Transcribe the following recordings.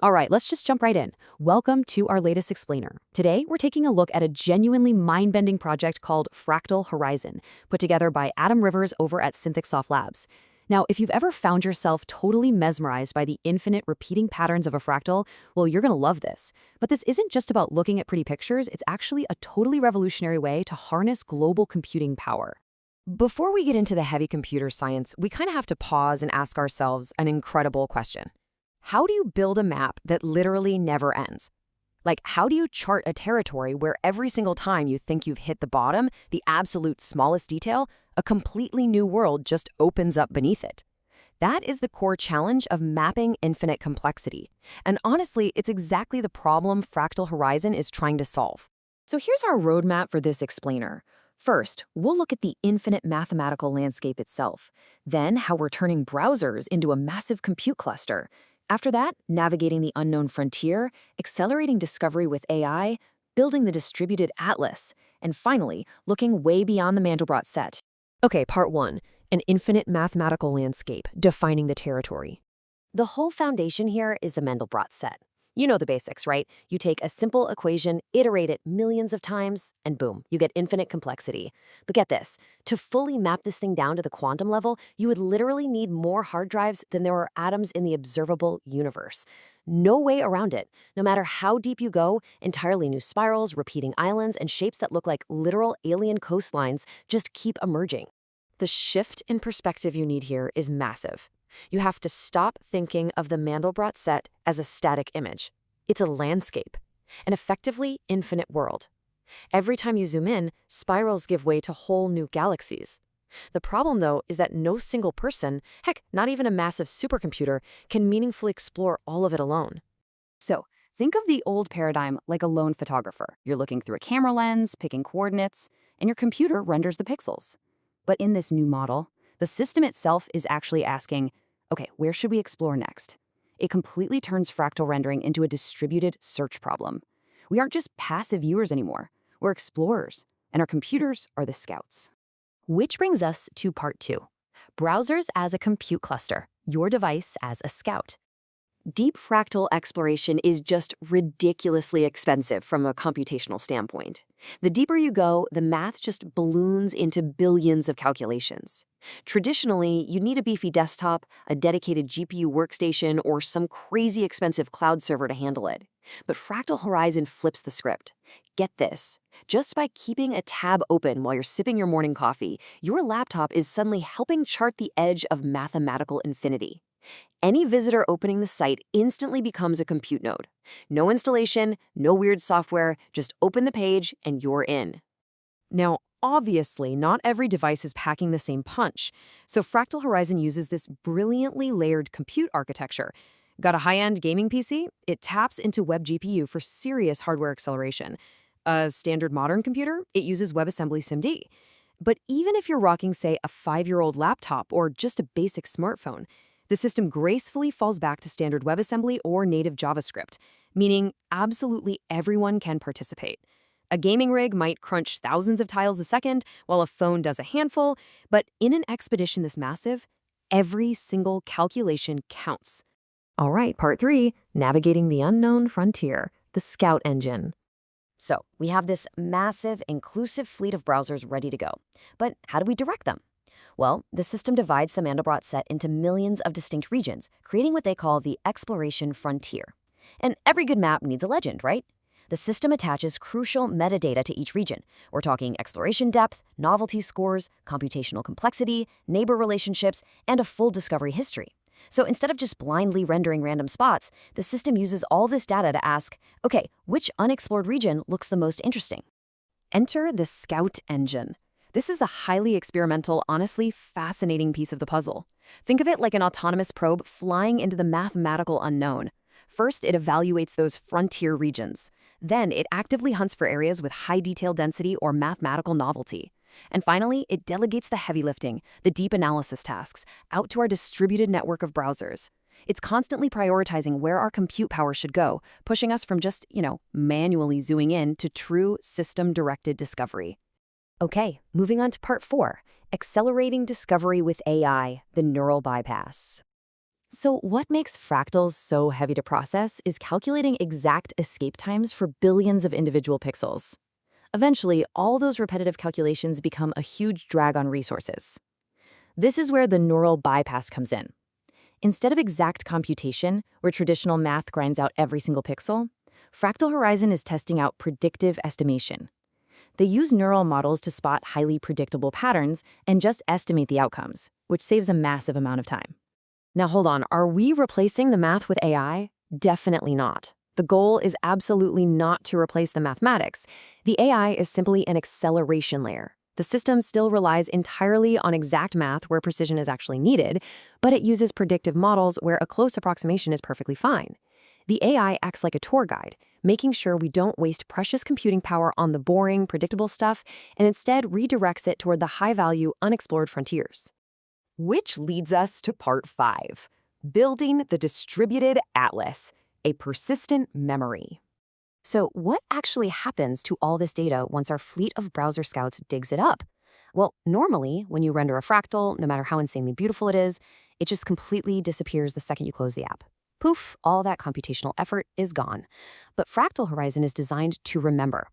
All right, let's just jump right in. Welcome to our latest explainer. Today, we're taking a look at a genuinely mind-bending project called Fractal Horizon, put together by Adam Rivers over at Synthicsoft Labs. Now, if you've ever found yourself totally mesmerized by the infinite repeating patterns of a fractal, well, you're going to love this. But this isn't just about looking at pretty pictures, it's actually a totally revolutionary way to harness global computing power. Before we get into the heavy computer science, we kind of have to pause and ask ourselves an incredible question. How do you build a map that literally never ends? Like, how do you chart a territory where every single time you think you've hit the bottom, the absolute smallest detail, a completely new world just opens up beneath it? That is the core challenge of mapping infinite complexity. And honestly, it's exactly the problem Fractal Horizon is trying to solve. So here's our roadmap for this explainer. First, we'll look at the infinite mathematical landscape itself. Then, how we're turning browsers into a massive compute cluster. After that, navigating the unknown frontier, accelerating discovery with AI, building the distributed atlas, and finally, looking way beyond the Mandelbrot set. Okay, part 1. An infinite mathematical landscape, defining the territory. The whole foundation here is the Mandelbrot set. You know the basics, right? You take a simple equation, iterate it millions of times, and boom, you get infinite complexity. But get this, to fully map this thing down to the quantum level, you would literally need more hard drives than there are atoms in the observable universe. No way around it. No matter how deep you go, entirely new spirals, repeating islands, and shapes that look like literal alien coastlines just keep emerging. The shift in perspective you need here is massive. You have to stop thinking of the Mandelbrot set as a static image. It's a landscape, an effectively infinite world. Every time you zoom in, spirals give way to whole new galaxies. The problem, though, is that no single person, heck, not even a massive supercomputer, can meaningfully explore all of it alone. So, think of the old paradigm like a lone photographer. You're looking through a camera lens, picking coordinates, and your computer renders the pixels. But in this new model, the system itself is actually asking, okay, where should we explore next? It completely turns fractal rendering into a distributed search problem. We aren't just passive viewers anymore. We're explorers, and our computers are the scouts. Which brings us to part 2. Browsers as a compute cluster, your device as a scout. Deep fractal exploration is just ridiculously expensive from a computational standpoint. The deeper you go, the math just balloons into billions of calculations. Traditionally, you need a beefy desktop, a dedicated GPU workstation, or some crazy expensive cloud server to handle it. But Fractal Horizon flips the script. Get this. Just by keeping a tab open while you're sipping your morning coffee, your laptop is suddenly helping chart the edge of mathematical infinity. Any visitor opening the site instantly becomes a compute node. No installation, no weird software, just open the page and you're in. Now, obviously, not every device is packing the same punch, so Fractal Horizon uses this brilliantly layered compute architecture. Got a high-end gaming PC? It taps into web GPU for serious hardware acceleration. A standard modern computer? It uses WebAssembly SIMD. But even if you're rocking, say, a 5-year-old laptop or just a basic smartphone, the system gracefully falls back to standard WebAssembly or native JavaScript, meaning absolutely everyone can participate. A gaming rig might crunch thousands of tiles a second, while a phone does a handful, but in an expedition this massive, every single calculation counts. All right, part 3, navigating the unknown frontier, the Scout engine. So, we have this massive, inclusive fleet of browsers ready to go. But how do we direct them? Well, the system divides the Mandelbrot set into millions of distinct regions, creating what they call the exploration frontier. And every good map needs a legend, right? The system attaches crucial metadata to each region. We're talking exploration depth, novelty scores, computational complexity, neighbor relationships, and a full discovery history. So instead of just blindly rendering random spots, the system uses all this data to ask, okay, which unexplored region looks the most interesting? Enter the Scout engine. This is a highly experimental, honestly fascinating piece of the puzzle. Think of it like an autonomous probe flying into the mathematical unknown. First, it evaluates those frontier regions. Then, it actively hunts for areas with high detail density or mathematical novelty. And finally, it delegates the heavy lifting, the deep analysis tasks, out to our distributed network of browsers. It's constantly prioritizing where our compute power should go, pushing us from just, manually zooming in to true system-directed discovery. Okay, moving on to part 4, accelerating discovery with AI, the neural bypass. So what makes fractals so heavy to process is calculating exact escape times for billions of individual pixels. Eventually, all those repetitive calculations become a huge drag on resources. This is where the neural bypass comes in. Instead of exact computation, where traditional math grinds out every single pixel, Fractal Horizon is testing out predictive estimation. They use neural models to spot highly predictable patterns and just estimate the outcomes, which saves a massive amount of time. Now hold on, are we replacing the math with AI? Definitely not. The goal is absolutely not to replace the mathematics. The AI is simply an acceleration layer. The system still relies entirely on exact math where precision is actually needed, but it uses predictive models where a close approximation is perfectly fine. The AI acts like a tour guide, making sure we don't waste precious computing power on the boring, predictable stuff, and instead redirects it toward the high-value, unexplored frontiers. Which leads us to part 5, building the distributed atlas, a persistent memory. So what actually happens to all this data once our fleet of browser scouts digs it up? Well, normally, when you render a fractal, no matter how insanely beautiful it is, it just completely disappears the second you close the app. Poof, all that computational effort is gone. But Fractal Horizon is designed to remember.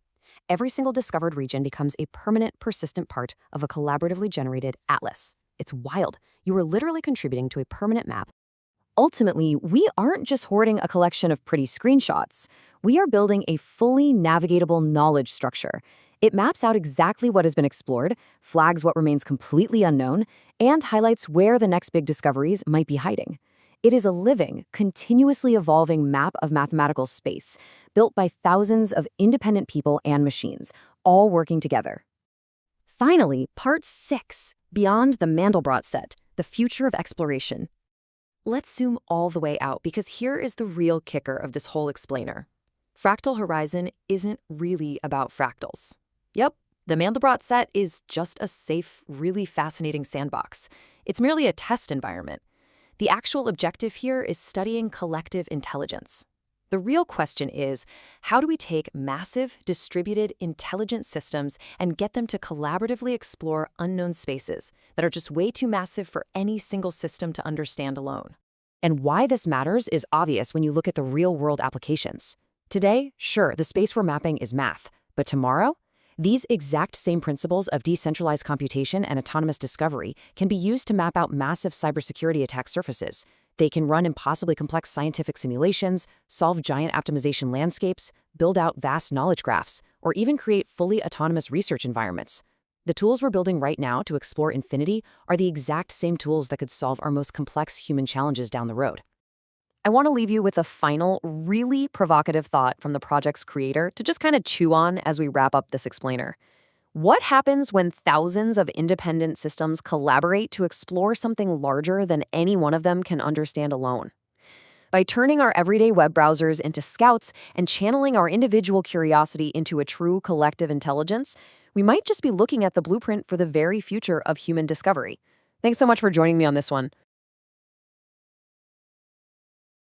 Every single discovered region becomes a permanent, persistent part of a collaboratively generated atlas. It's wild. You are literally contributing to a permanent map. Ultimately, we aren't just hoarding a collection of pretty screenshots. We are building a fully navigatable knowledge structure. It maps out exactly what has been explored, flags what remains completely unknown, and highlights where the next big discoveries might be hiding. It is a living, continuously evolving map of mathematical space, built by thousands of independent people and machines, all working together. Finally, part 6, Beyond the Mandelbrot Set, the Future of Exploration. Let's zoom all the way out because here is the real kicker of this whole explainer. Fractal Horizon isn't really about fractals. Yep, the Mandelbrot set is just a safe, really fascinating sandbox. It's merely a test environment. The actual objective here is studying collective intelligence. The real question is, how do we take massive, distributed, intelligent systems and get them to collaboratively explore unknown spaces that are just way too massive for any single system to understand alone? And why this matters is obvious when you look at the real-world applications. Today, sure, the space we're mapping is math, but tomorrow, these exact same principles of decentralized computation and autonomous discovery can be used to map out massive cybersecurity attack surfaces. They can run impossibly complex scientific simulations, solve giant optimization landscapes, build out vast knowledge graphs, or even create fully autonomous research environments. The tools we're building right now to explore infinity are the exact same tools that could solve our most complex human challenges down the road. I want to leave you with a final, really provocative thought from the project's creator to just kind of chew on as we wrap up this explainer. What happens when thousands of independent systems collaborate to explore something larger than any one of them can understand alone? By turning our everyday web browsers into scouts and channeling our individual curiosity into a true collective intelligence, we might just be looking at the blueprint for the very future of human discovery. Thanks so much for joining me on this one.